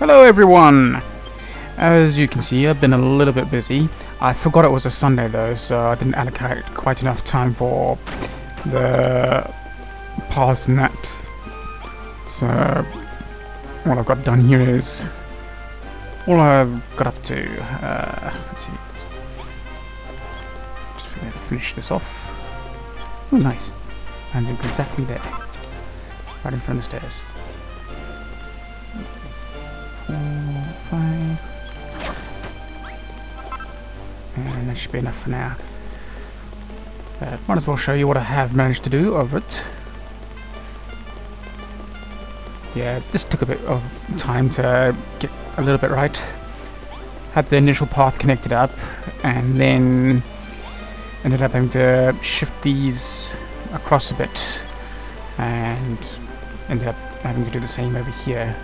Hello everyone! As you can see, I've been a little bit busy. I forgot it was a Sunday though, so I didn't allocate quite enough time for the paths and that. So what I've got done here is all I've got up to. Let's see. Just gonna finish this off. Oh, nice. Lands exactly there, right in front of the stairs. 4, 5, and that should be enough for now. Might as well show you what I have managed to do over it. Yeah, this took a bit of time to get a little bit right. Had the initial path connected up, and then ended up having to shift these across a bit, and ended up having to do the same over here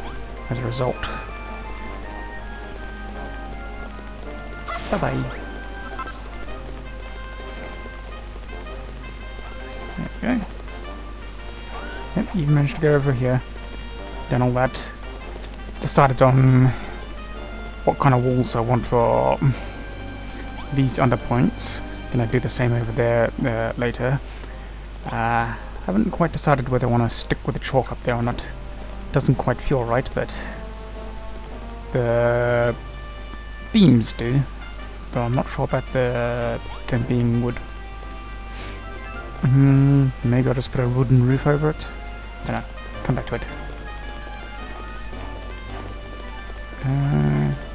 as a result. Bye bye. There we go. Yep, you've managed to go over here. Done all that. Decided on what kind of walls I want for these underpoints. Gonna do the same over there later. Haven't quite decided whether I want to stick with the chalk up there or not. Doesn't quite feel right, but the beams do. Though I'm not sure about them being wood. Maybe I'll just put a wooden roof over it. Don't know. Come back to it.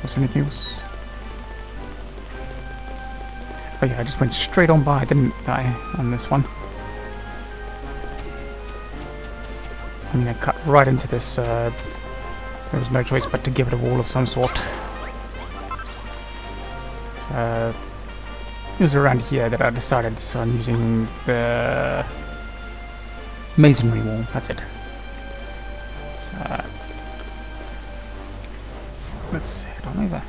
Was there anything else? Oh yeah, I just went straight on by, didn't I, on this one? I mean, I cut right into this. There was no choice but to give it a wall of some sort. It was around here that I decided on using the masonry wall. That's it. So, let's head on over.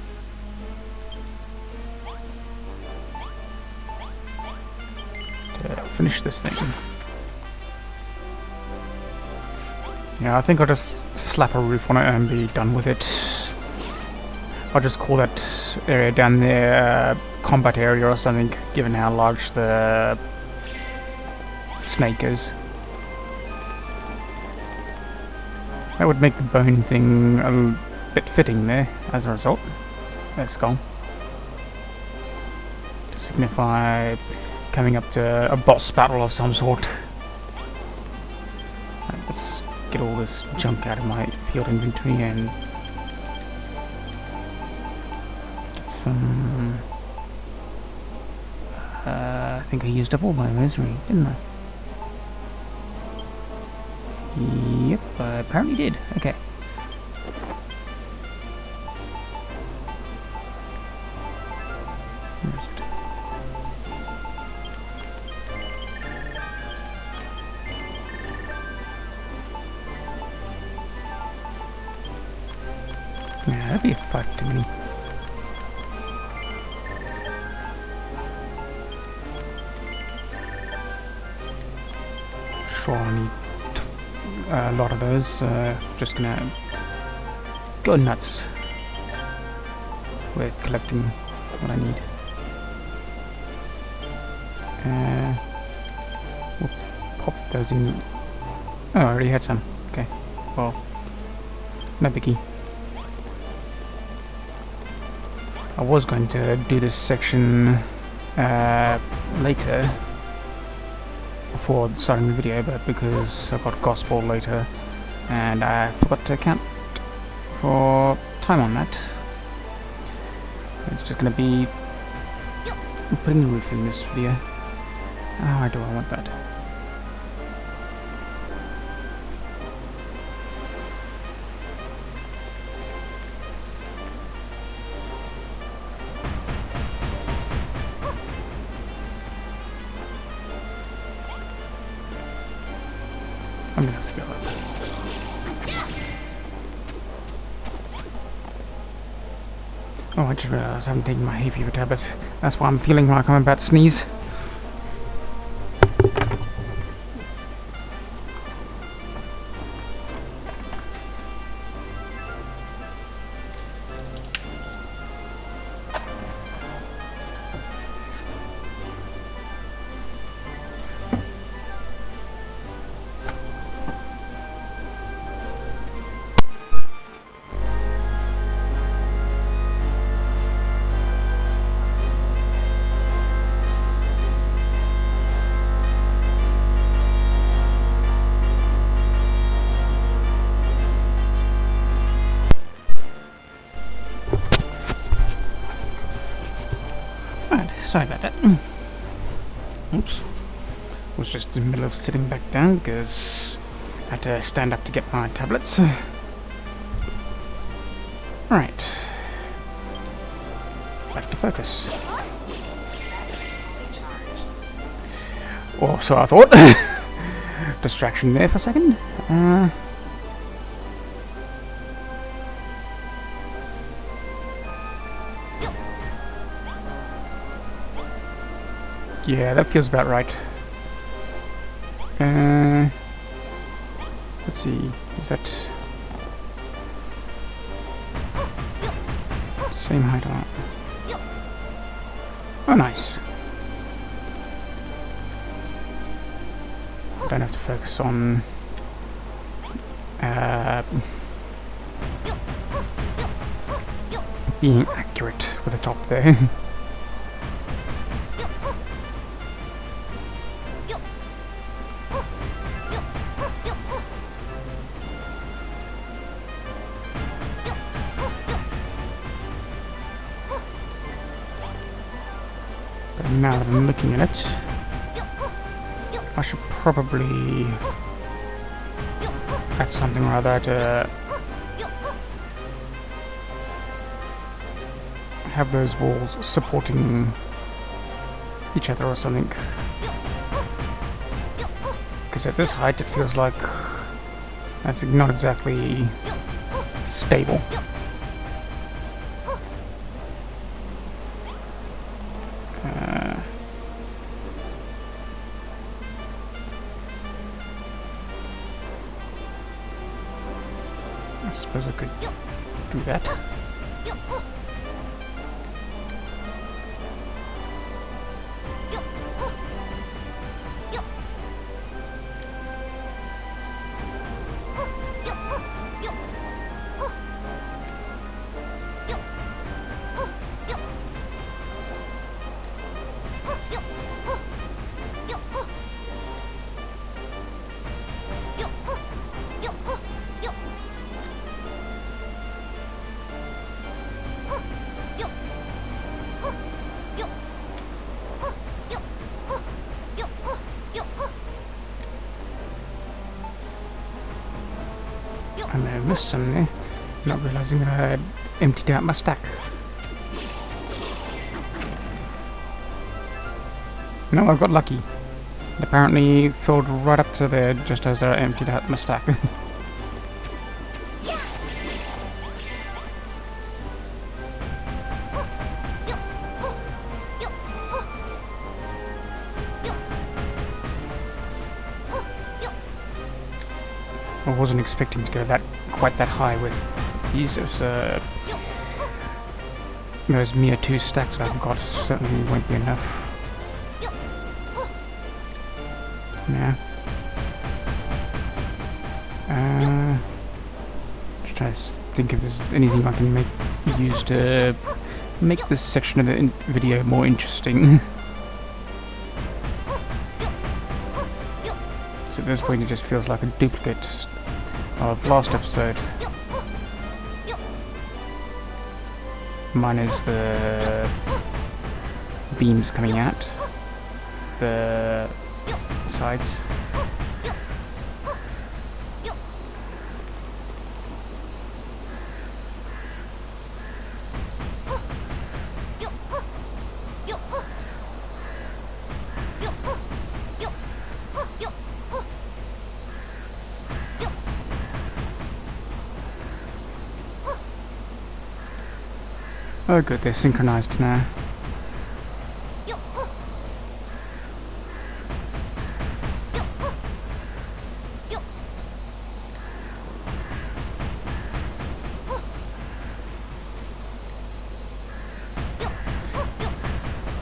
To finish this thing. Yeah, I think I'll just slap a roof on it and be done with it. I'll just call that area down there combat area or something, given how large the snake is. That would make the bone thing a bit fitting there as a result. That skull. To signify coming up to a boss battle of some sort. Right, let's get all this junk out of my field inventory and some. I think I used up all my misery, didn't I? Yep, I apparently did. Okay. Where is it? Yeah, that'd be a fight to me. Sure, I need a lot of those. Just gonna go nuts with collecting what I need. We'll pop those in. Oh, I already had some. Okay, well, no biggie. I was going to do this section later, before starting the video, but because I got gospel later and I forgot to account for time on that, it's just going to be putting the roof in this video. How do I want that? I'm gonna have to go up. Oh, I just realised I haven't taken my hay fever tablets. That's why I'm feeling like I'm about to sneeze. Sorry about that. Oops. Was just in the middle of sitting back down because I had to stand up to get my tablets. Right. Back to focus. Or so I thought. Distraction there for a second. Yeah, that feels about right. Let's see, is that same height on it? Oh, nice. Don't have to focus on being accurate with the top there. But now that I'm looking at it, I should probably add something or other to have those walls supporting each other or something. Because at this height it feels like that's not exactly stable. I suppose I could do that. I may have missed some there, not realising that I had emptied out my stack. No, I got lucky. It apparently filled right up to there just as I emptied out my stack. I wasn't expecting to go quite that high with these as those mere 2 stacks that I've got certainly won't be enough. Yeah. Just trying to think if there's anything I can use to make this section of the video more interesting. So at this point it just feels like a duplicate of last episode. Mine is the beams coming out the sides. Oh good, they're synchronized now.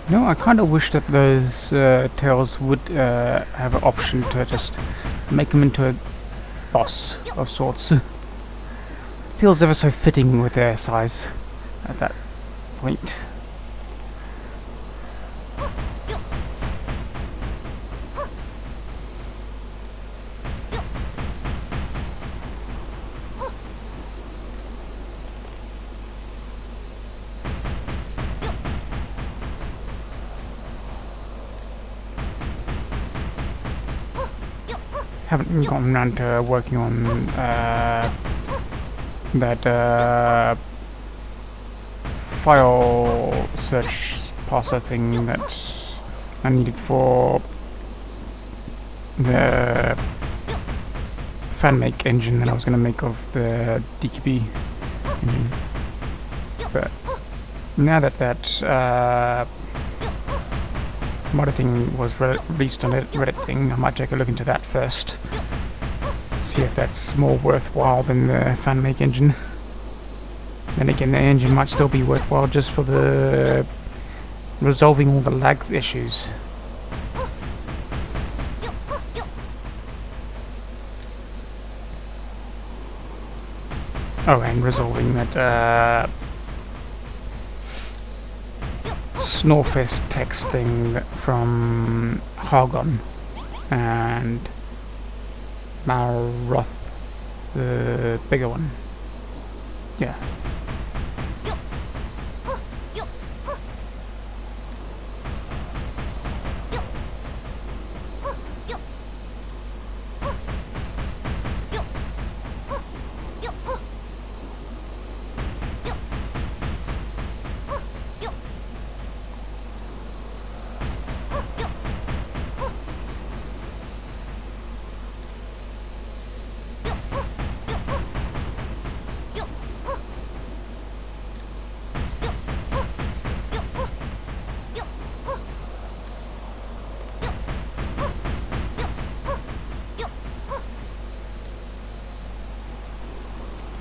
No, I kind of wish that those tails would have an option to just make them into a boss of sorts. Feels ever so fitting with their size at that point. haven't gotten around to working on that file search parser thing that I needed for the fan make engine that I was going to make of the DQB engine. But now that modded thing was released on the Reddit thing, I might take a look into that first. See if that's more worthwhile than the fan make engine. Then again, the engine might still be worthwhile just for the resolving all the lag issues. Oh, and resolving that Snorefest text thing from Hargon and Maroth, the bigger one. Yeah.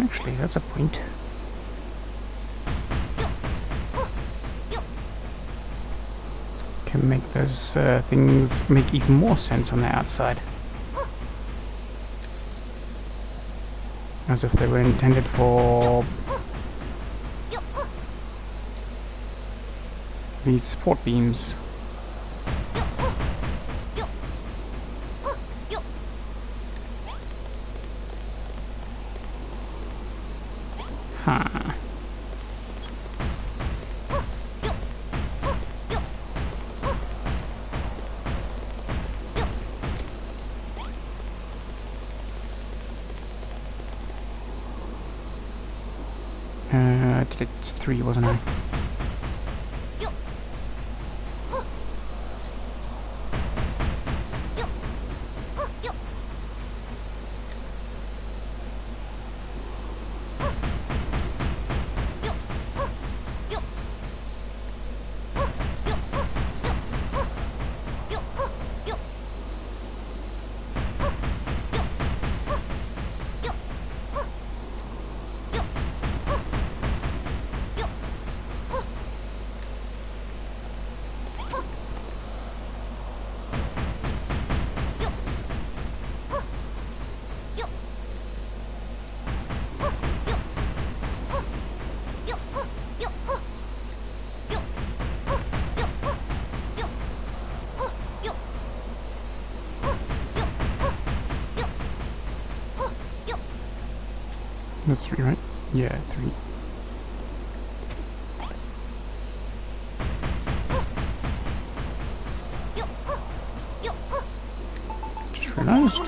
Actually, that's a point. Can make those things make even more sense on the outside. As if they were intended for these support beams. Huh. I did it 3, wasn't I? That's 3, right? Yeah, 3. Just realized.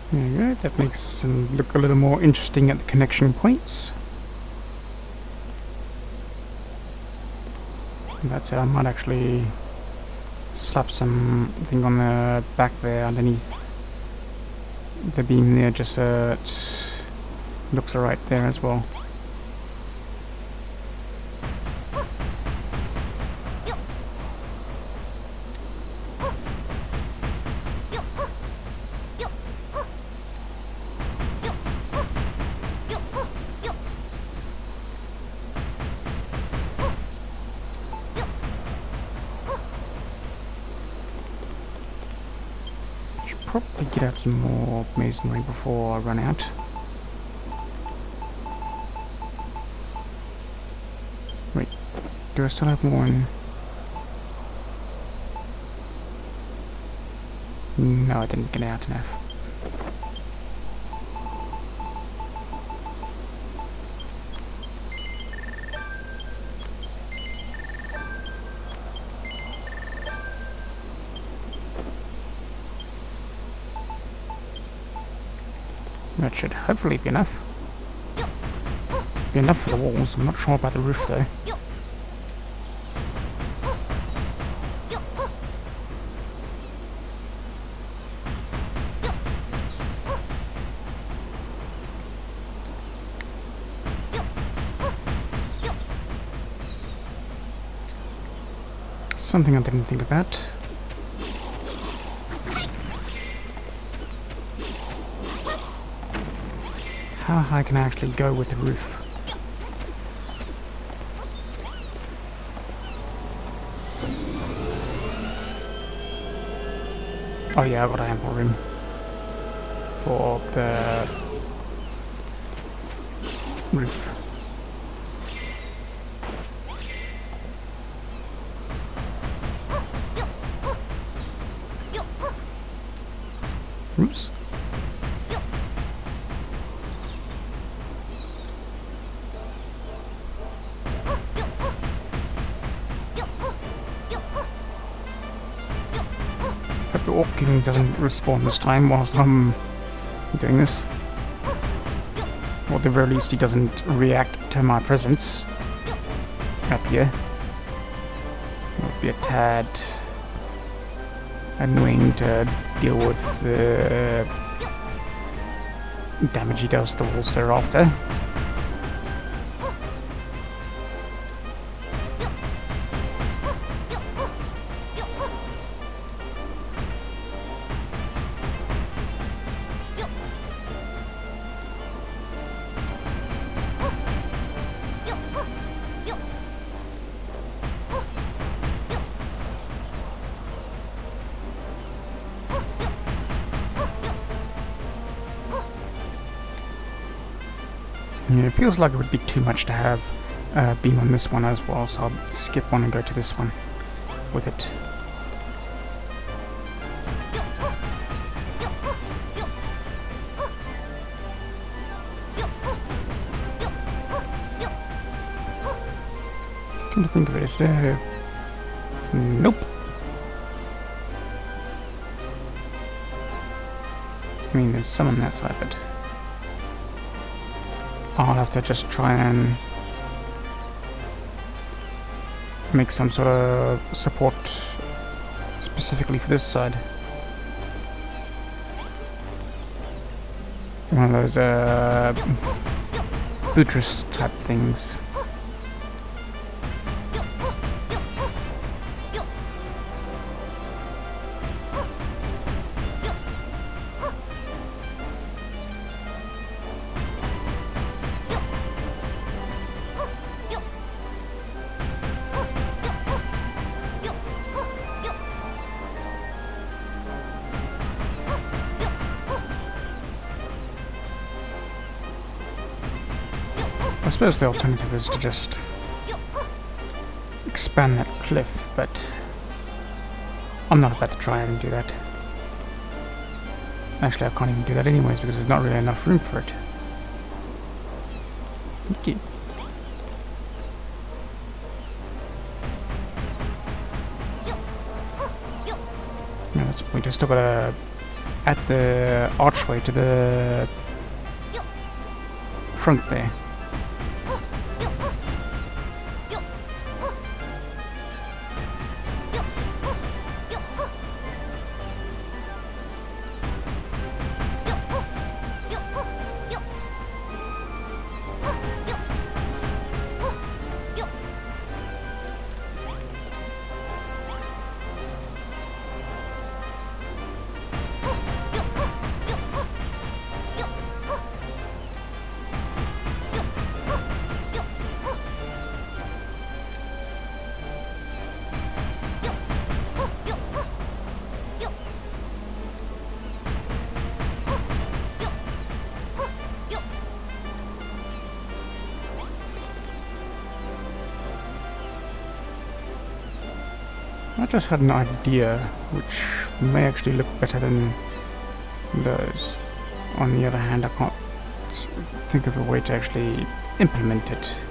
There you go, that makes them look a little more interesting at the connection points. And that's it, I might actually slap something on the back there underneath the beam there, just so it looks alright there as well. Probably get out some more masonry before I run out. Wait, do I still have more in? No, I didn't get out enough. That should hopefully be enough. Be enough for the walls. I'm not sure about the roof though. Something I didn't think about. How high can I actually go with the roof? Oh yeah, I've got ample room for the roof. Oops. Hope the Orc King doesn't respawn this time whilst I'm doing this. Or at the very least he doesn't react to my presence up here. It would be a tad annoying to deal with the damage he does to the walls thereafter. Yeah, it feels like it would be too much to have a beam on this one as well, so I'll skip one and go to this one with it. Come to think of it, is there... Nope. I mean, there's some on that side, but... I'll have to just try and make some sort of support specifically for this side. One of those buttress type things. I suppose the alternative is to just expand that cliff, but I'm not about to try and do that. Actually, I can't even do that anyways because there's not really enough room for it. Okay. No, that's the point. I still gotta add the archway to the front there. I just had an idea which may actually look better than those. On the other hand, I can't think of a way to actually implement it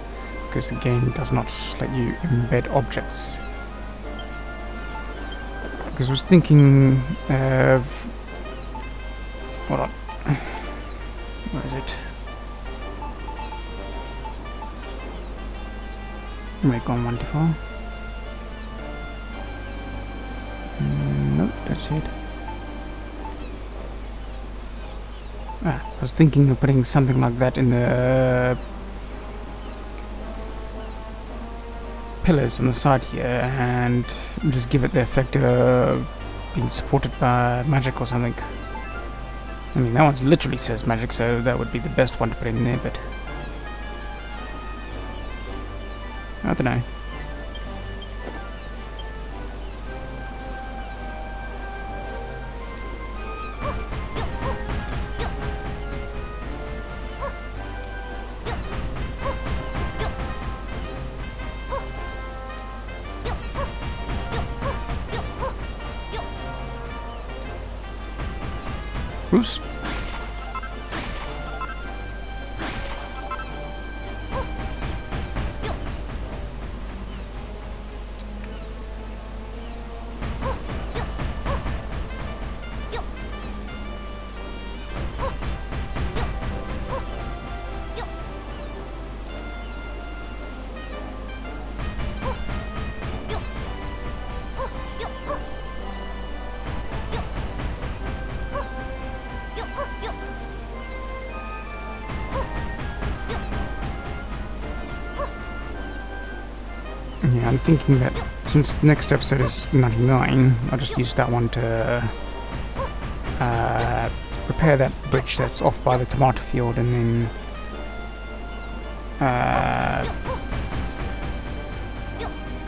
because the game does not let you embed objects. Because I was thinking of... Hold on. Where is it? May gone one too far. Nope, that's it. I was thinking of putting something like that in the pillars on the side here and just give it the effect of being supported by magic or something. I mean, that one literally says magic, so that would be the best one to put in there, but I don't know. Oops. Yeah, I'm thinking that since the next episode is 99, I'll just use that one to repair that bridge that's off by the tomato field, and then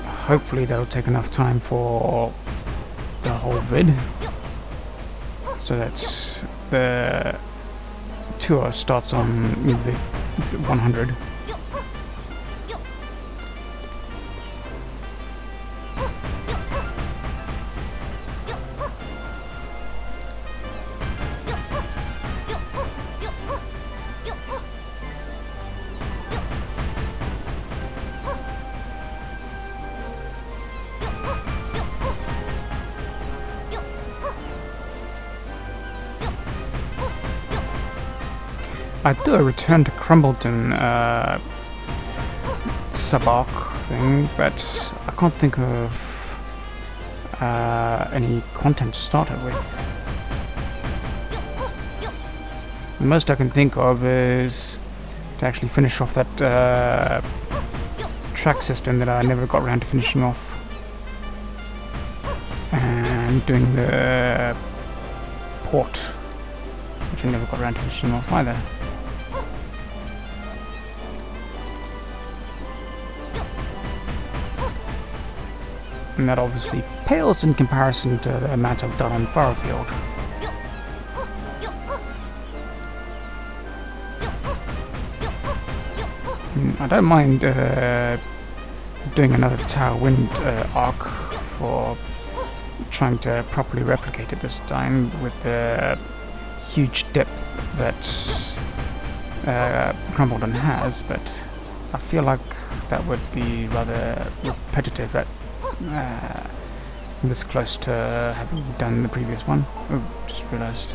hopefully that'll take enough time for the whole vid. So that's the tour starts on vid 100. I do a return to Crumbleton sub-arc thing, but I can't think of any content to start it with. The most I can think of is to actually finish off that track system that I never got around to finishing off, and doing the port, which I never got around to finishing off either. And that obviously pales in comparison to the amount I've done on Furrowfield. I don't mind doing another Tower Wind arc for trying to properly replicate it this time with the huge depth that Crumbledon has, but I feel like that would be rather repetitive at this close to having done the previous one. Oh, just realised.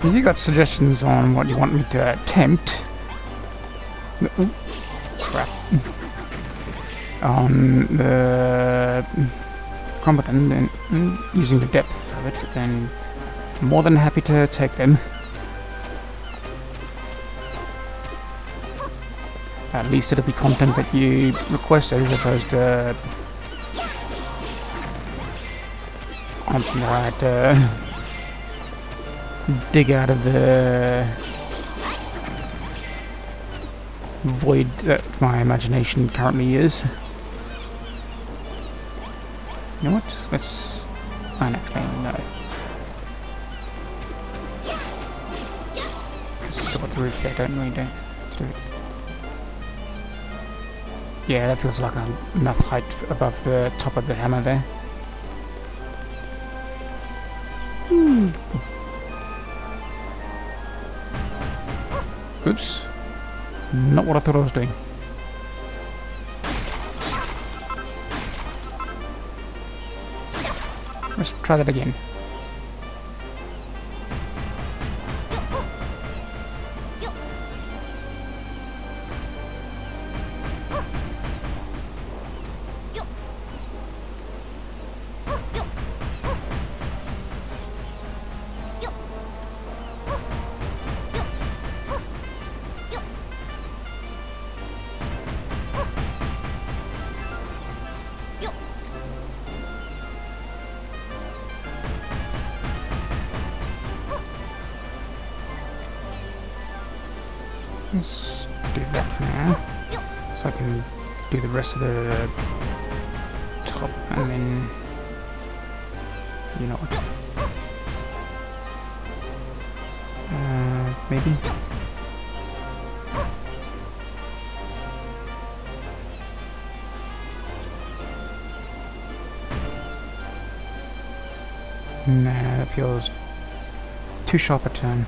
If you got suggestions on what you want me to attempt, crap, on the Crumbledon, then using the depth of it, then more than happy to take them. At least it'll be content that you requested as opposed to content that I had to dig out of the void that my imagination currently is. You know what? Let's... actually, no. the roof there, don't we? Don't do it. Yeah, that feels like enough height above the top of the hammer there. Oops. Not what I thought I was doing. Let's try that again. Let's do that for now, so I can do the rest of the top, and then, you know what, maybe? Nah, that feels too sharp a turn.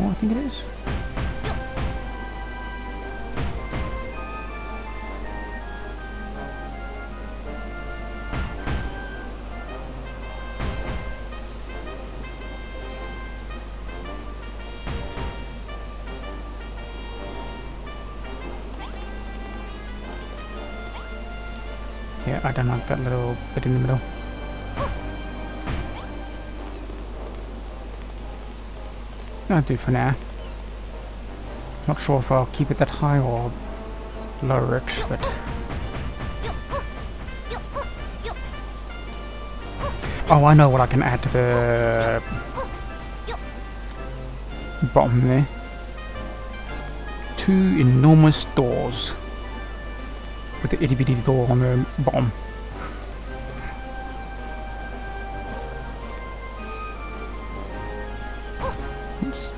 I think it is. Yeah, I don't like that little bit in the middle. That'll do for now. Not sure if I'll keep it that high or lower it, but... Oh, I know what I can add to the bottom there. 2 enormous doors with the itty bitty door on the bottom. Oops.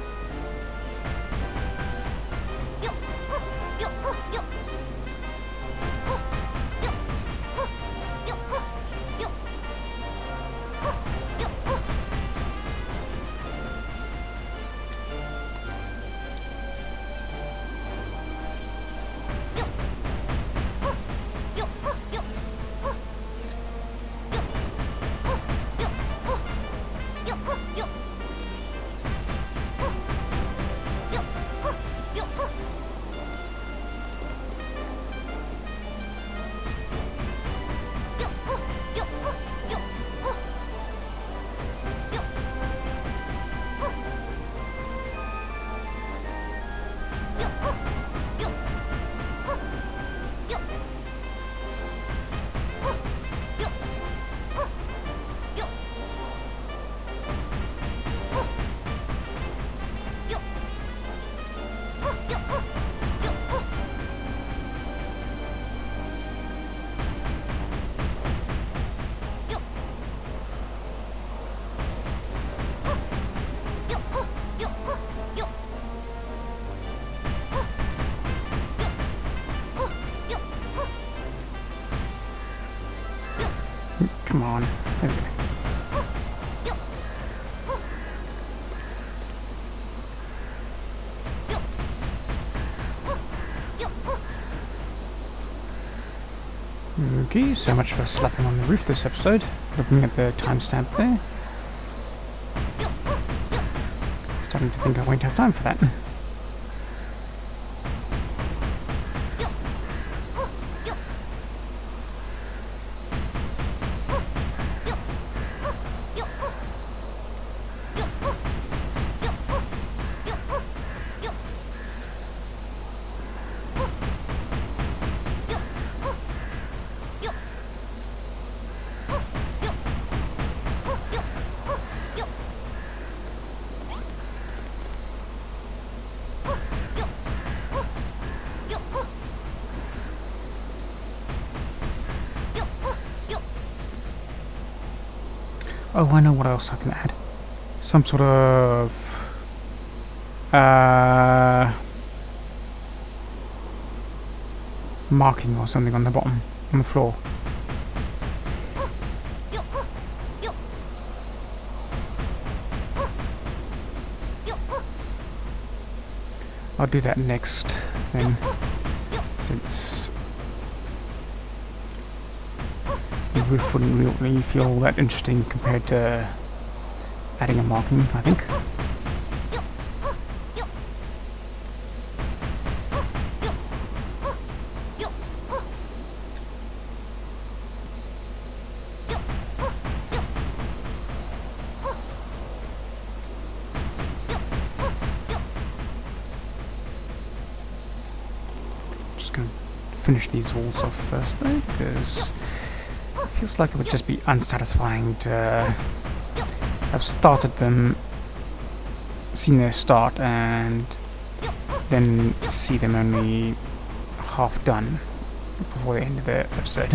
Come on. There we go. Okay, so much for slapping on the roof this episode. Looking at the timestamp there. Starting to think I won't have time for that. Oh, I know what else I can add. Some sort of marking or something on the bottom, on the floor. I'll do that next then, since the roof wouldn't really feel that interesting compared to adding a marking, I think. Just gonna finish these walls off first though, because it feels like it would just be unsatisfying to have started them, seen their start, and then see them only half done before the end of the episode.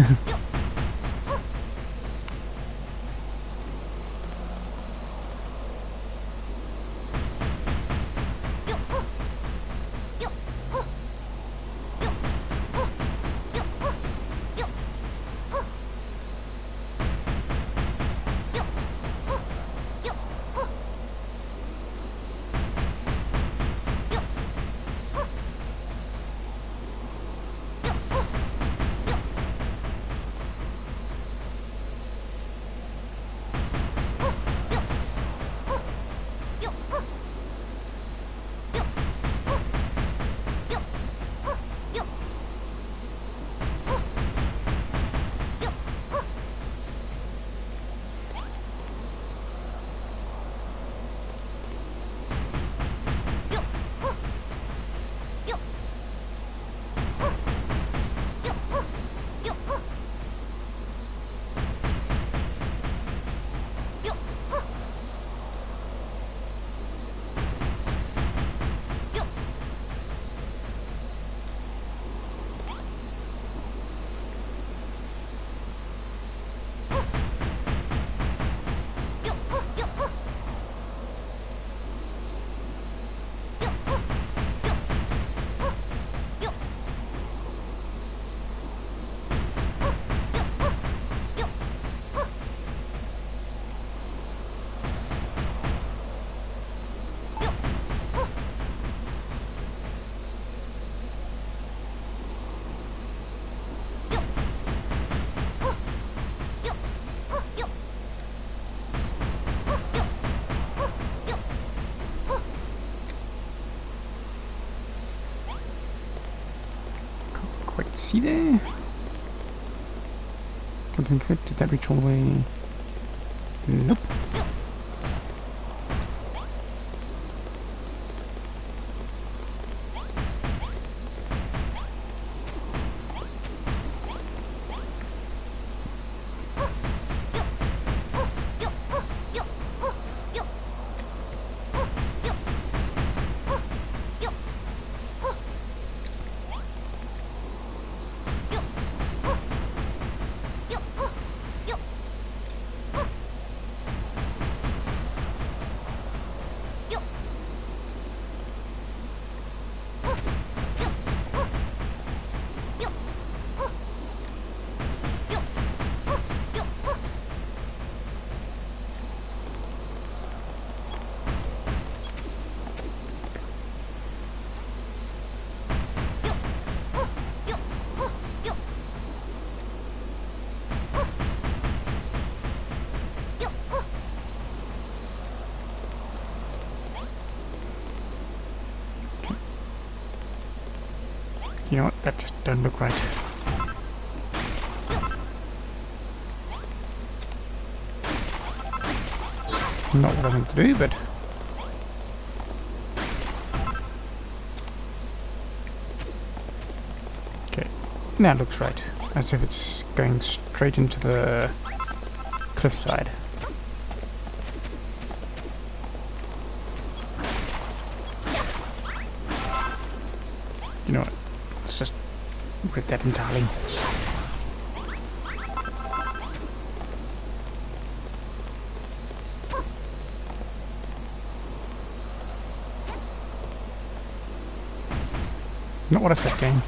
Quite see there. Don't think of it. Did that reach all the way? Nope. You know what? That just doesn't look right. Not what I meant to do, but... Okay, now it looks right. As if it's going straight into the cliffside. You know what? Let's just rip that entirely. Not what I said, game.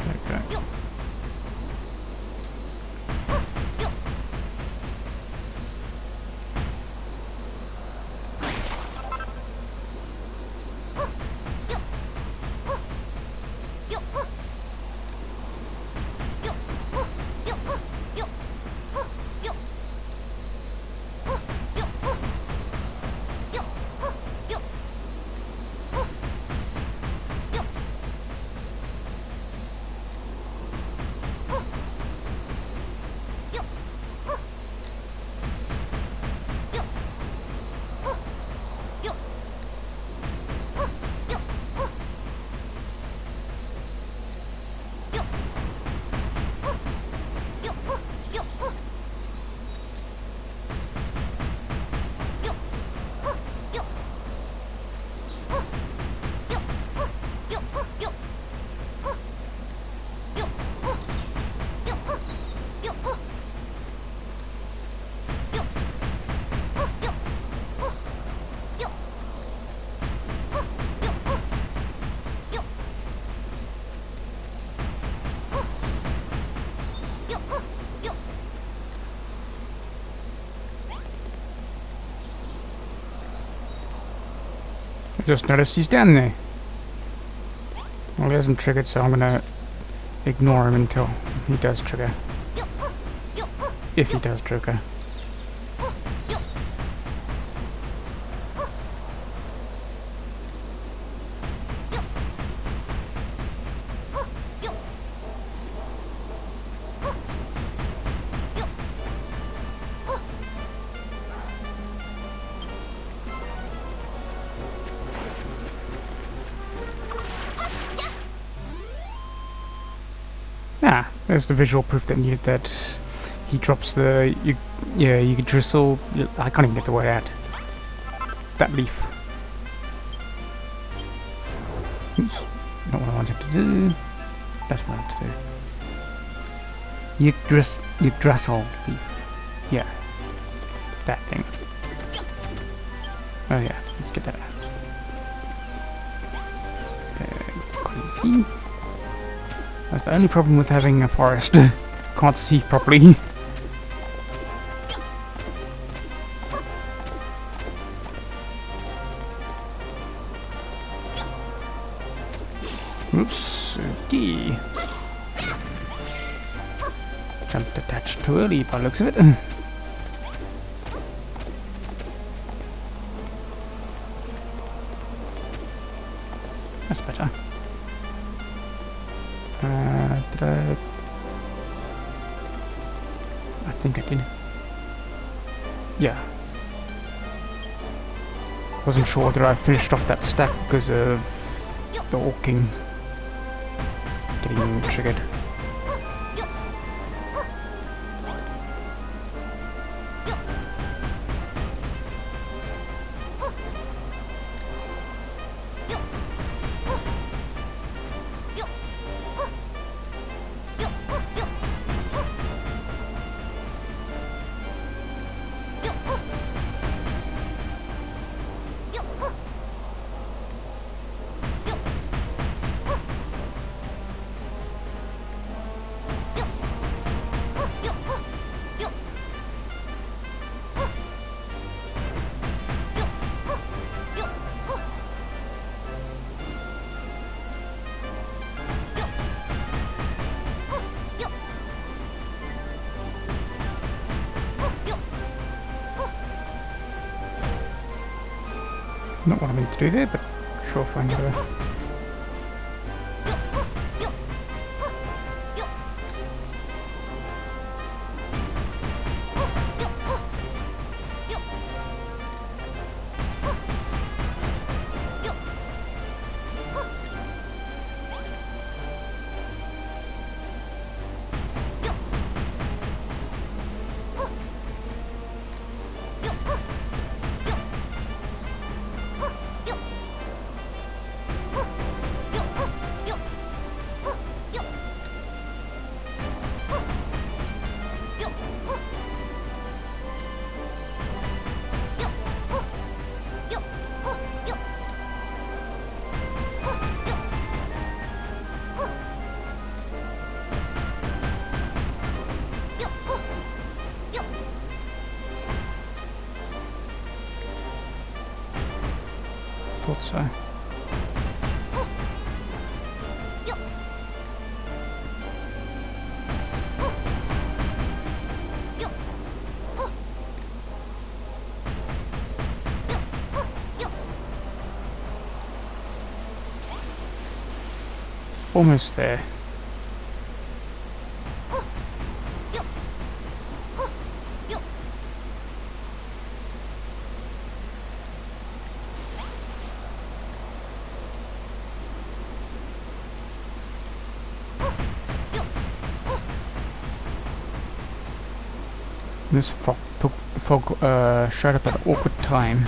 There we go. I just noticed he's down there. Well, he hasn't triggered, so I'm gonna ignore him until he does trigger. If he does trigger. Ah, there's the visual proof that he drops the you could drizzle. I can't even get the word out. That leaf. Oops, not what I wanted to do. That's what I wanted to do. You drizzle leaf. Yeah, that thing. Oh yeah, let's get that out. Can't you see? That's the only problem with having a forest. Can't see properly. Oops, okay. Jumped attached too early by the looks of it. That's better. Did I think I did. Yeah. Wasn't sure whether I finished off that stack because of the walking getting triggered. Not what I meant to do there, but sure, fine, whatever. thought so. Almost there. This fog showed up at an awkward time.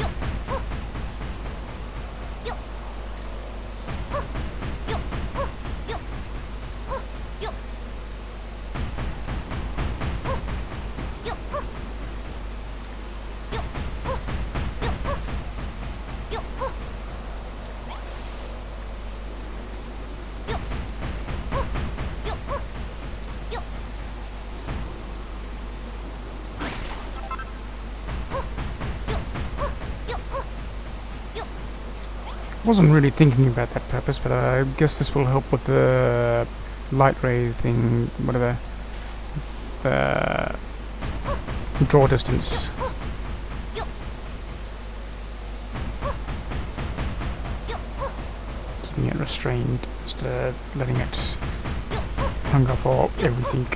Wasn't really thinking about that purpose, but I guess this will help with the light ray thing, whatever. The draw distance. Keeping it restrained instead of letting it hunger for everything.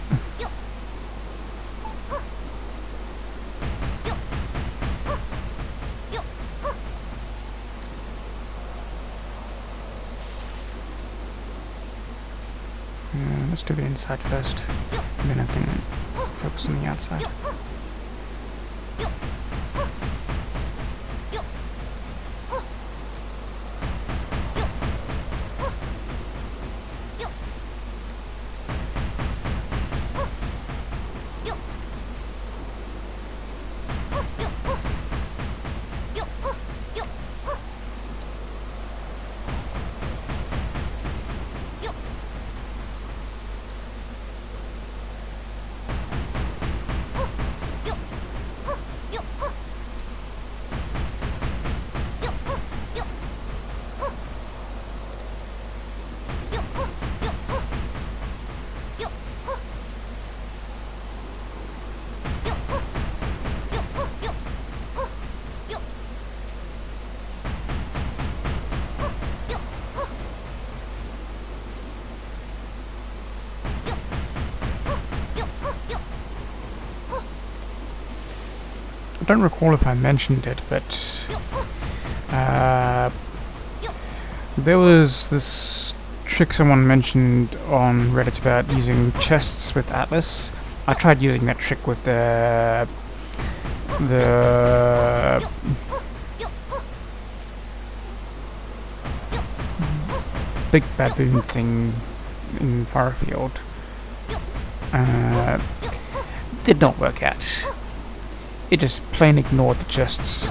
Let's do the inside first, and then I can focus on the outside. I don't recall if I mentioned it, but there was this trick someone mentioned on Reddit about using chests with Atlas. I tried using that trick with the big baboon thing in Firefield. Did not work out. It just plain ignored the chests.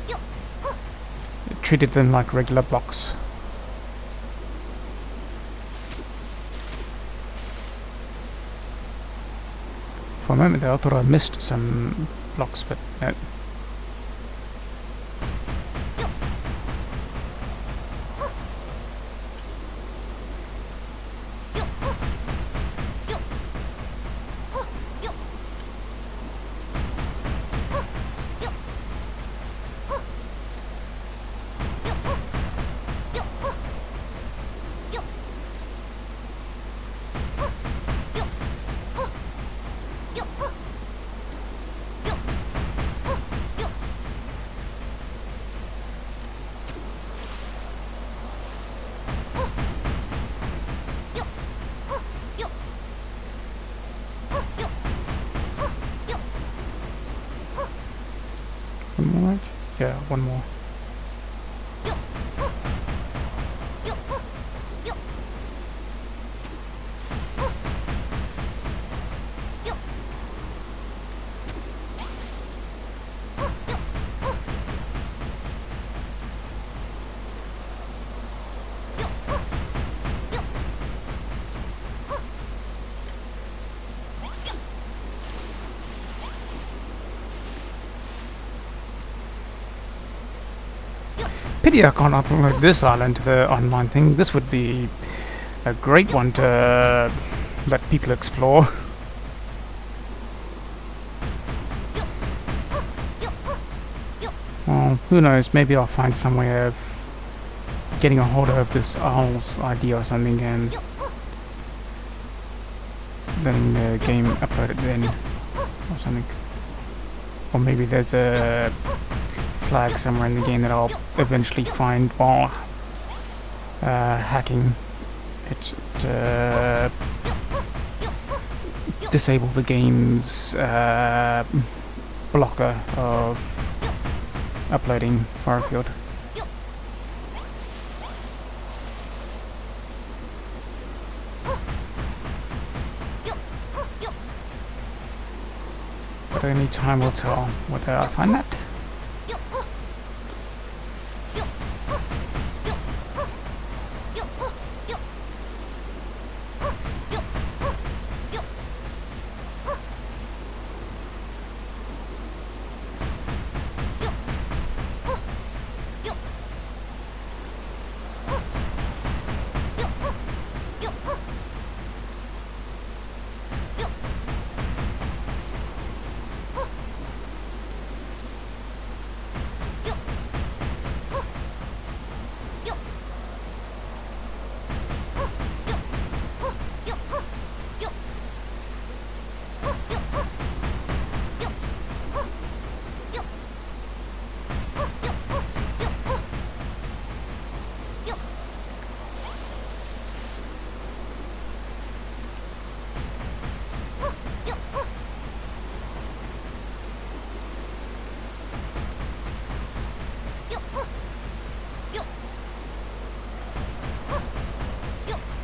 It treated them like regular blocks. For a moment there I thought I missed some blocks, but no. One more, right? Yeah, one more. Pity I can't upload this island to the online thing. This would be a great one to let people explore. Well, who knows, maybe I'll find some way of getting a hold of this owl's ID or something and letting the game upload it then or something. Or maybe there's a flag somewhere in the game that I'll eventually find while hacking it to disable the game's blocker of uploading Firefield. But only time will tell whether I find that.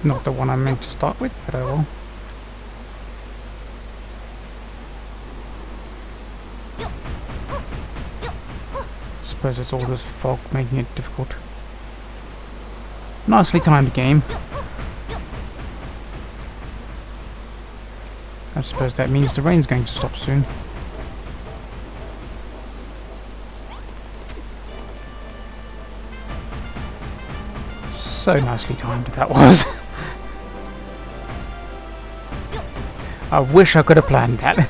Not the one I meant to start with, but I will. Suppose it's all this fog making it difficult. Nicely timed game. I suppose that means the rain's going to stop soon. So nicely timed that was. I wish I could have planned that.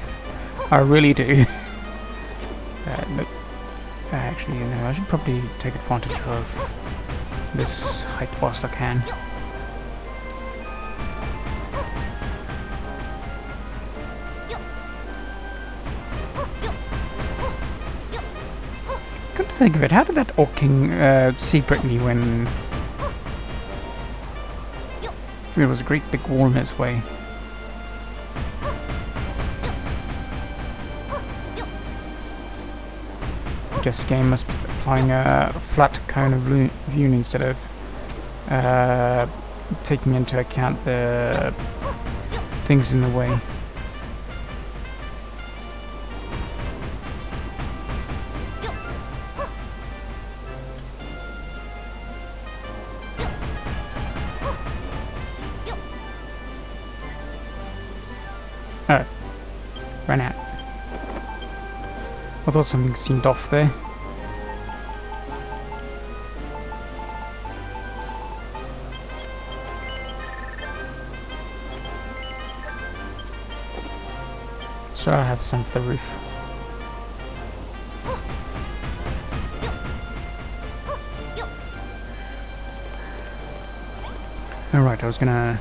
I really do. Nope. Actually, you know, I should probably take advantage of this height whilst I can. Come to think of it, how did that Orc King see Brittany when there was a great big wall in its way? I guess the game must be applying a flat cone of view instead of taking into account the things in the way. Oh, ran out. I thought something seemed off there. So I have some for the roof. Alright, I was gonna...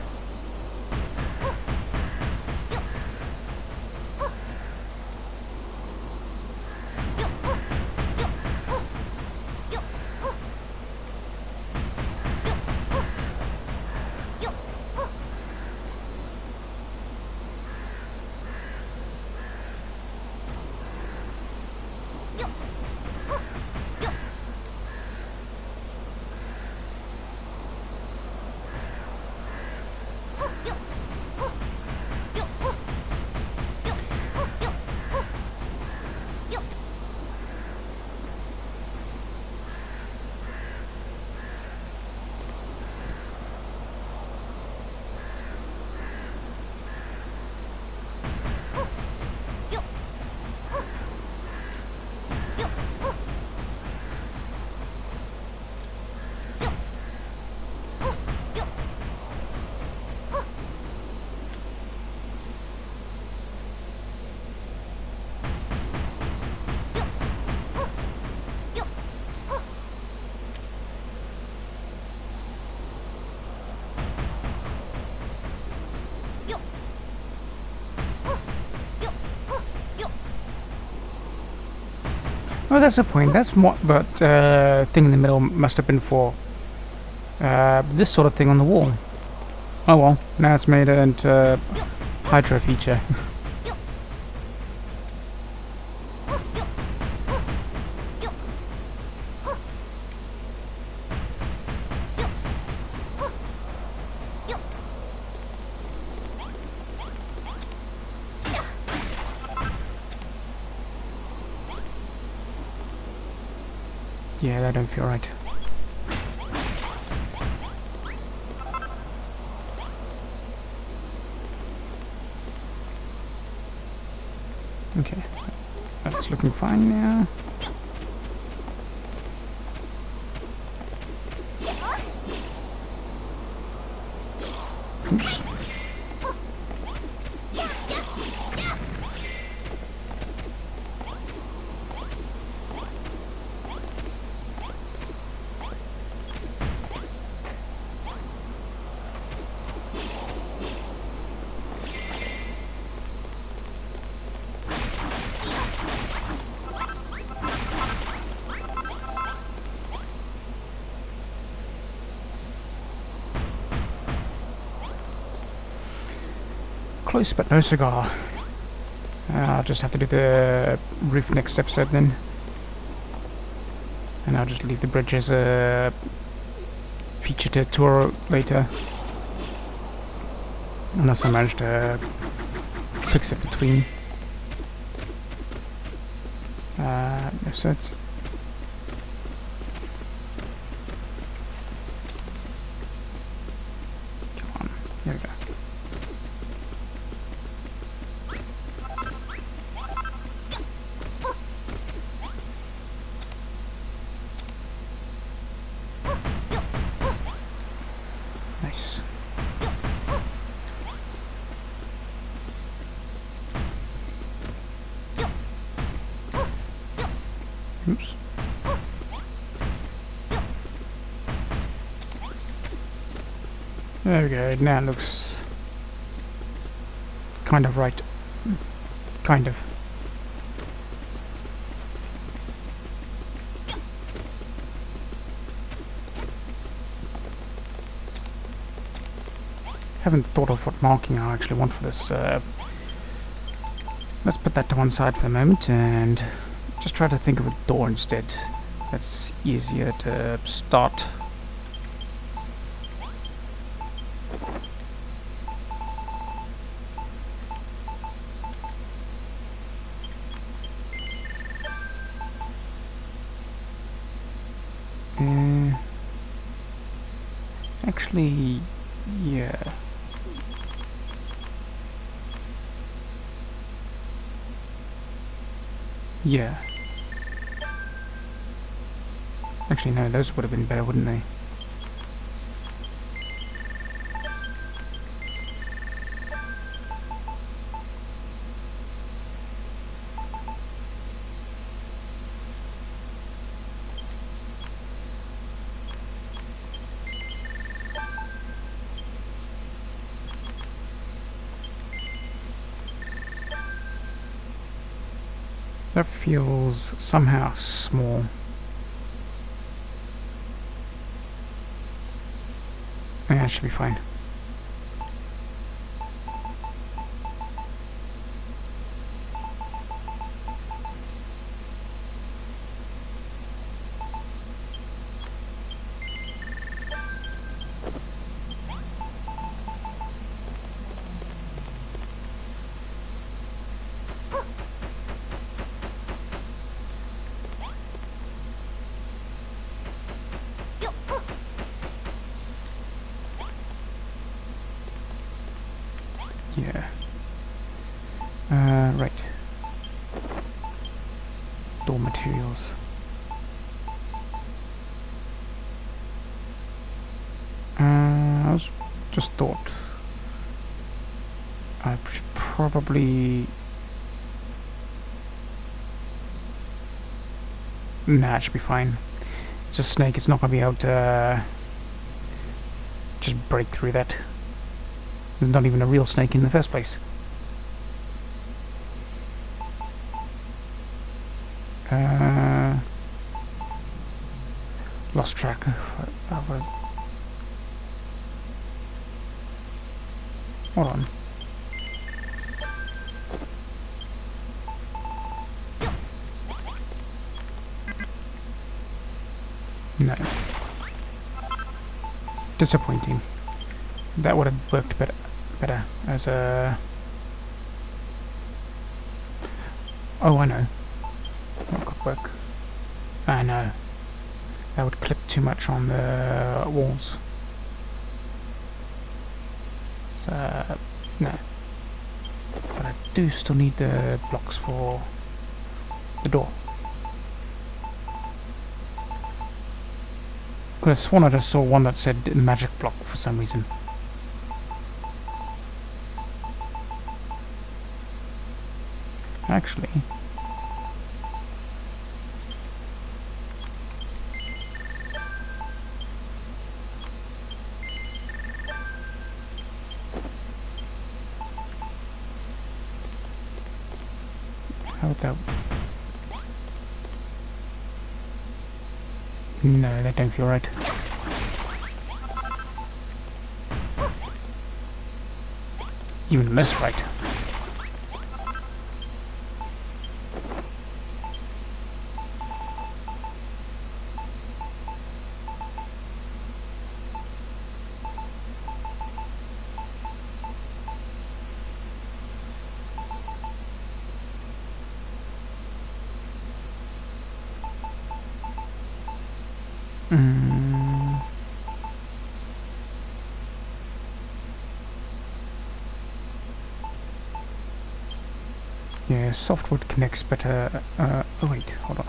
Oh, that's the point. That's what that thing in the middle must have been for. This sort of thing on the wall. Oh well, now it's made into a hydro feature. Yeah, that don't feel right. Okay, that's looking fine now. Oops. Close but no cigar. I'll just have to do the roof next episode then. And I'll just leave the bridge as a feature to tour later. Unless I manage to fix it between episodes. Come on, here we go. Nice. Oops. There we go, now it looks kind of right. Kind of. Haven't thought of what marking I actually want for this. Let's put that to one side for the moment and just try to think of a door instead. That's easier to start. Actually, yeah. Yeah. Actually, no, those would have been better, wouldn't they? That feels somehow small. Yeah, it should be fine. Yeah. Right. Door materials. I was just thought I should probably... Nah, it should be fine. It's a snake, it's not going to be able to just break through that. There's not even a real snake in the first place. lost track of what hold on. No. Disappointing. That would have worked better as a... Oh, I know. That could work. I know. That would clip too much on the walls. So, no. But I do still need the blocks for the door. Could have sworn I just saw one that said magic block for some reason. Actually, how would that... No, that don't feel right. Even less right. Yeah, softwood connects better. Oh wait, hold on.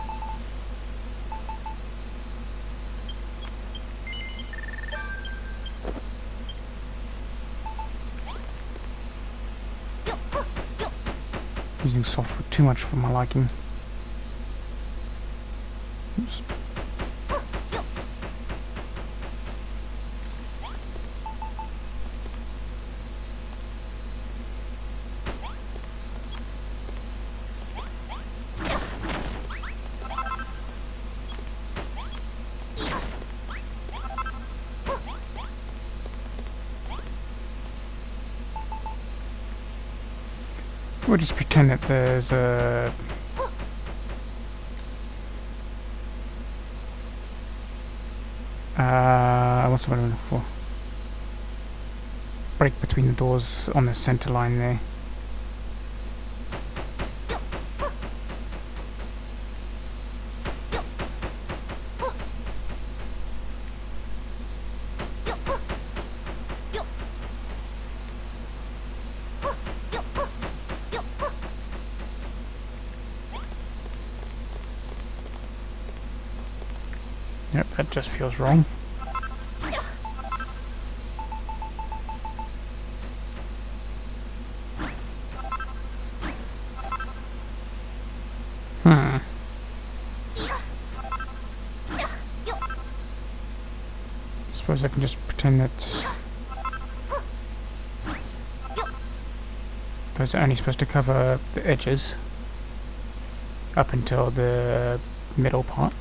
Using softwood too much for my liking. Oops. We'll just pretend that there's a... what's the word I'm looking for? Break between the doors on the center line there. Yep, that just feels wrong. Suppose I can just pretend that those are only supposed to cover the edges up until the middle part.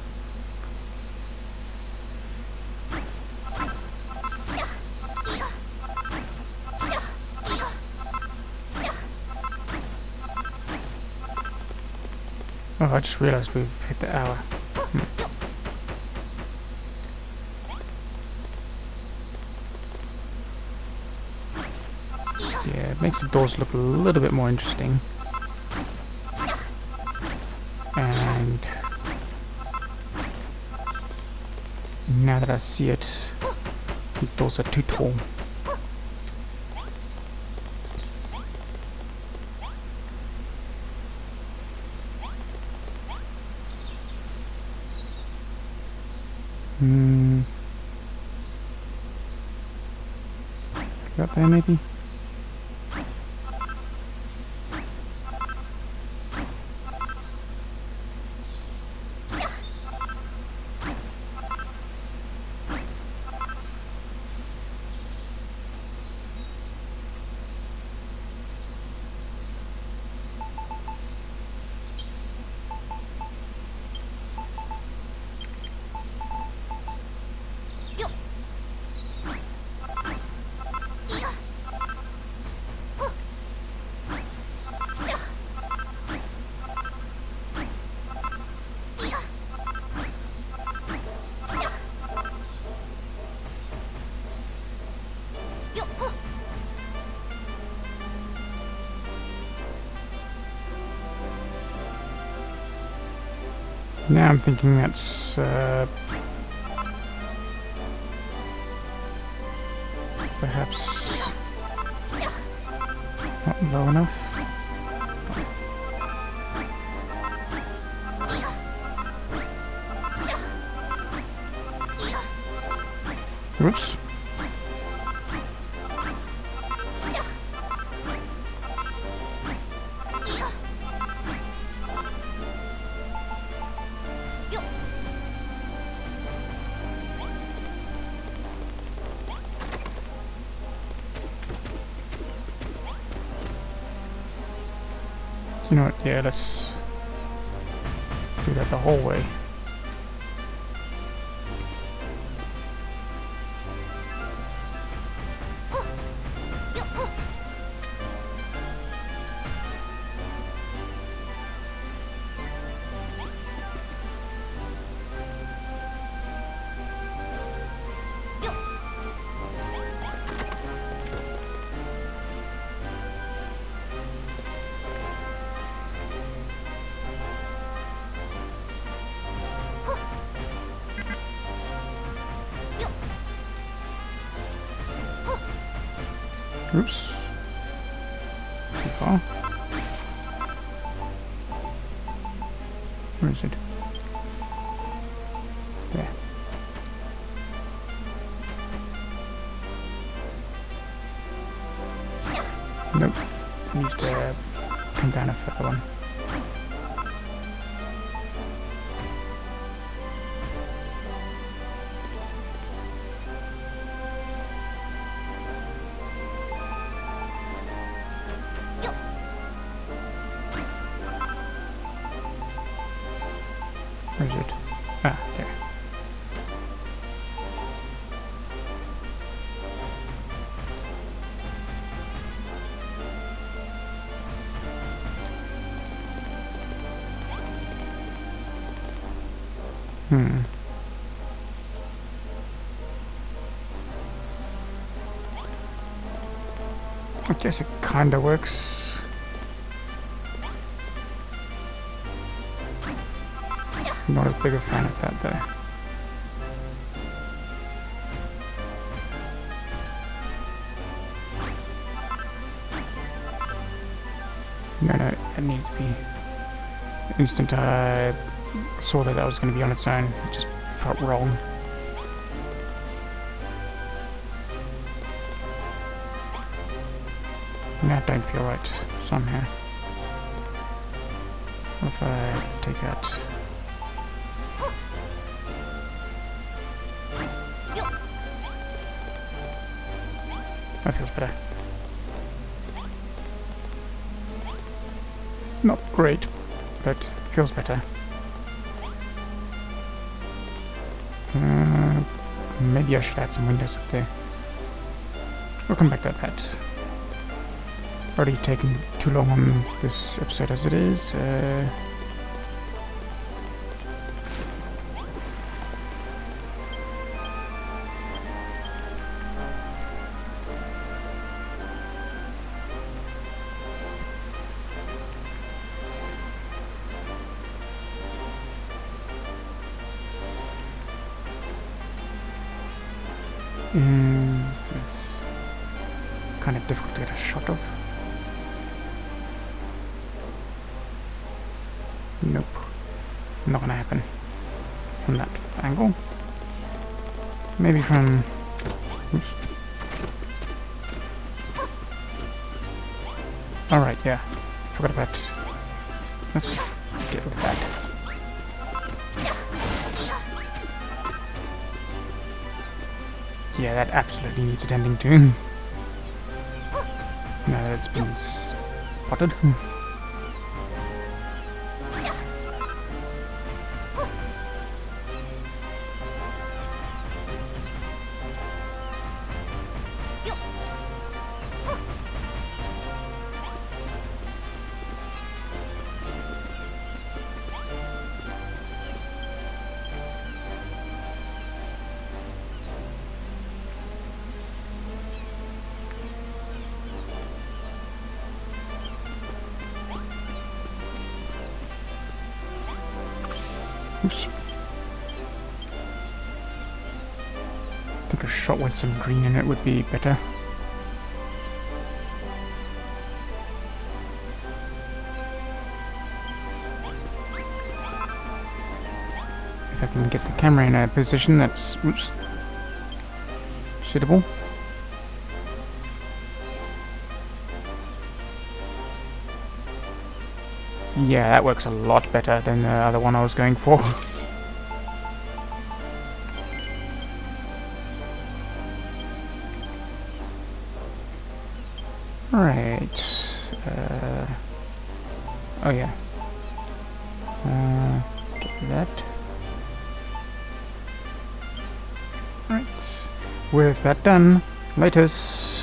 Oh, I just realised we've hit the hour. Yeah, it makes the doors look a little bit more interesting. And now that I see it, these doors are too tall. Up there maybe? Now I'm thinking that's perhaps not low enough. Oops. You know what, yeah, let's do that the whole way. Oops. Too far. Where is it? There. Nope. It needs to come down a further one. Where is it? Ah, there. I guess it kinda works. Not as big a fan of that though. No, it needs to be. The instant I saw that was going to be on its own, it just felt wrong. That don't feel right somehow. What if I take out? That feels better. Not great, but feels better. Maybe I should add some windows up there. We'll come back to that. Already taken too long on this episode as it is. This is kind of difficult to get a shot of. Nope. Not gonna happen from that angle. Maybe from... Oops. Alright, yeah. Forgot about... Let's get rid of that. Yeah, that absolutely needs attending to. Now that it's been spotted. Oops. I think a shot with some green in it would be better. If I can get the camera in a position that's suitable. Yeah, that works a lot better than the other one I was going for. Alright. Oh yeah. Get that. Right. With that done, latest.